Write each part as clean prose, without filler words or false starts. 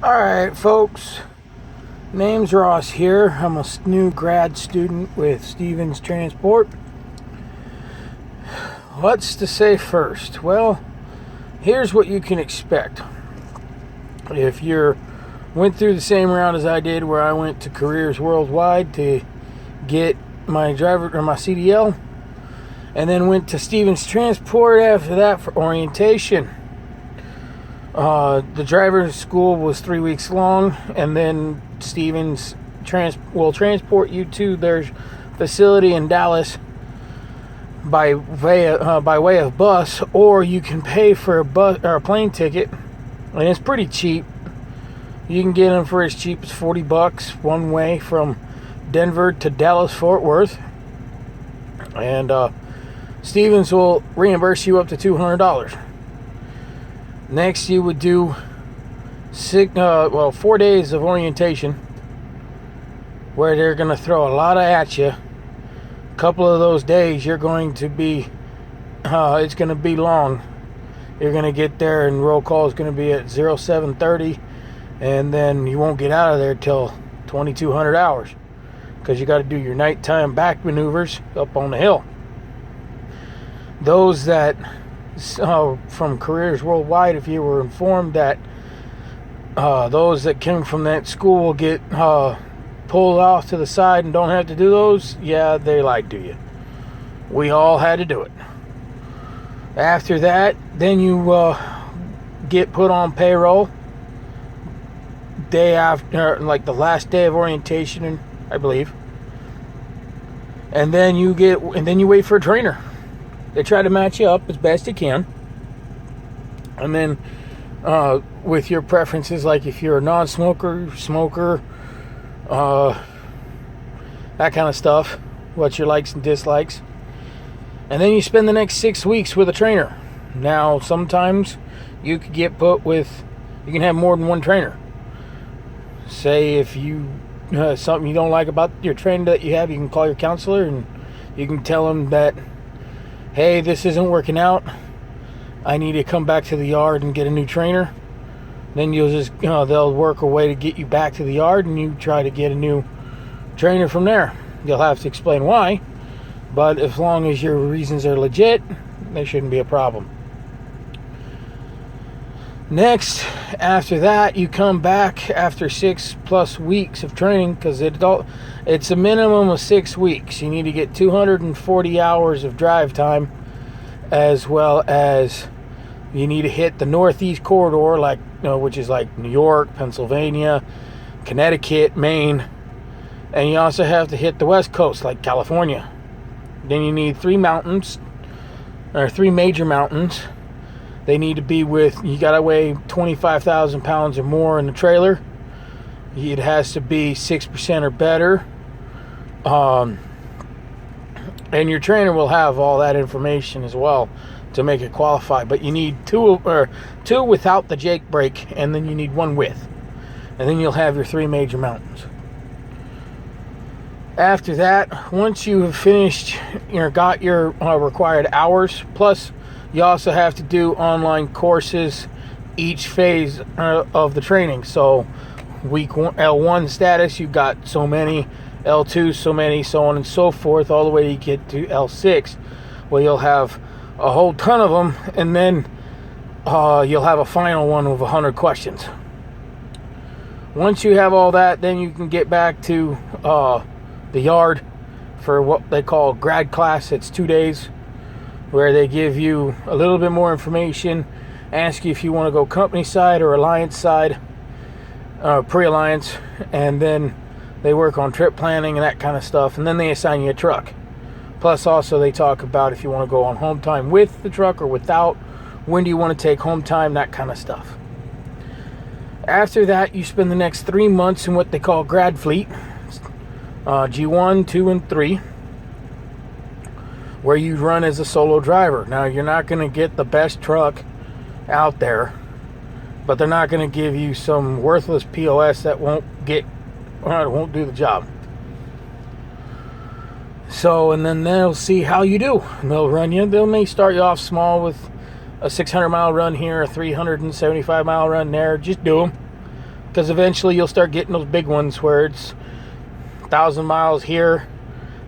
Alright folks, name's Ross here. I'm a new grad student with Stevens Transport. What's to say first? Well, here's what you can expect. If you went through the same route as I did, where I went to Careers Worldwide to get my driver or my CDL, and then went to Stevens Transport after that for orientation. The driver's school was 3 weeks long, and then Stevens will transport you to their facility in Dallas by way of bus, or you can pay for a bus or a plane ticket, and it's pretty cheap. You can get them for as cheap as $40 one way from Denver to Dallas Fort Worth, and Stevens will reimburse you up to $200. Next, you would do 4 days of orientation, where they're going to throw a lot at you. A couple of those days, you're going to be, it's going to be long. You're going to get there, and roll call is going to be at 07:30, and then you won't get out of there till 2200 hours, because you got to do your nighttime back maneuvers up on the hill. Those that from Careers Worldwide, if you were informed that those that came from that school will get pulled off to the side and don't have to do those, yeah, they lied to you. We all had to do it. After that, then you get put on payroll day after, like the last day of orientation, I believe. And then you wait for a trainer. They try to match you up as best they can. And then with your preferences, like if you're a non-smoker, smoker, that kind of stuff, what your likes and dislikes. And then you spend the next 6 weeks with a trainer. Now, sometimes you could get you can have more than one trainer. Say if you something you don't like about your trainer that you have, you can call your counselor and you can tell them that, hey, this isn't working out, I need to come back to the yard and get a new trainer. Then you'll just, they'll work a way to get you back to the yard, and you try to get a new trainer from there. You'll have to explain why, but as long as your reasons are legit, they shouldn't be a problem. Next, after that, you come back after 6+ weeks of training, because it's a minimum of 6 weeks. You need to get 240 hours of drive time, as well as you need to hit the Northeast corridor, which is like New York, Pennsylvania, Connecticut, Maine, and you also have to hit the West Coast, like California. Then you need 3 major mountains. They need to be you gotta weigh 25,000 pounds or more in the trailer. It has to be 6% or better. And your trainer will have all that information as well to make it qualify. But you need two without the Jake brake, and then you need 1 with. And then you'll have your 3 major mountains. After that, once you have finished, got your required hours, plus you also have to do online courses each phase of the training. So week 1, L1 status, you got so many, L2 so many, so on and so forth, all the way to get to L6. Well, you'll have a whole ton of them, and then you'll have a final one with 100 questions. Once you have all that, then you can get back to the yard for what they call grad class. It's 2 days, where they give you a little bit more information, ask you if you want to go company side or alliance side, pre-alliance, and then they work on trip planning and that kind of stuff, and then they assign you a truck. Plus also they talk about if you want to go on home time with the truck or without, when do you want to take home time, that kind of stuff. After that, you spend the next 3 months in what they call grad fleet, G1, 2, and 3, where you run as a solo driver. Now, you're not going to get the best truck out there, but they're not going to give you some worthless POS that won't do the job. So, and then they'll see how you do. And they'll run you. They may start you off small with a 600-mile run here, a 375-mile run there. Just do them. because eventually you'll start getting those big ones where it's 1,000 miles here,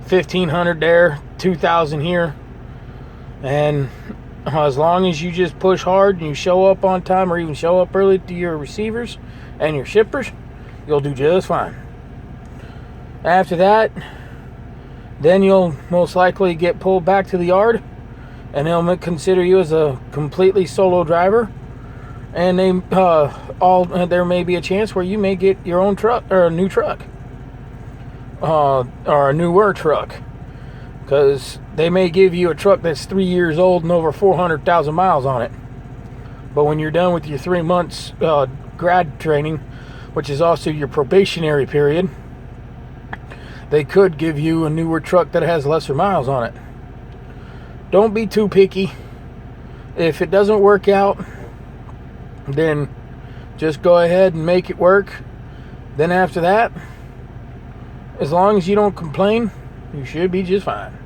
1,500 there, 2,000 here. And as long as you just push hard and you show up on time, or even show up early to your receivers and your shippers, you'll do just fine. After that, then you'll most likely get pulled back to the yard, and they'll consider you as a completely solo driver. And there may be a chance where you may get your own truck, or a new truck, or a newer truck, because they may give you a truck that's 3 years old and over 400,000 miles on it. But when you're done with your 3 months grad training, which is also your probationary period, they could give you a newer truck that has lesser miles on it. Don't be too picky. If it doesn't work out, then just go ahead and make it work. Then after that, as long as you don't complain, you should be just fine.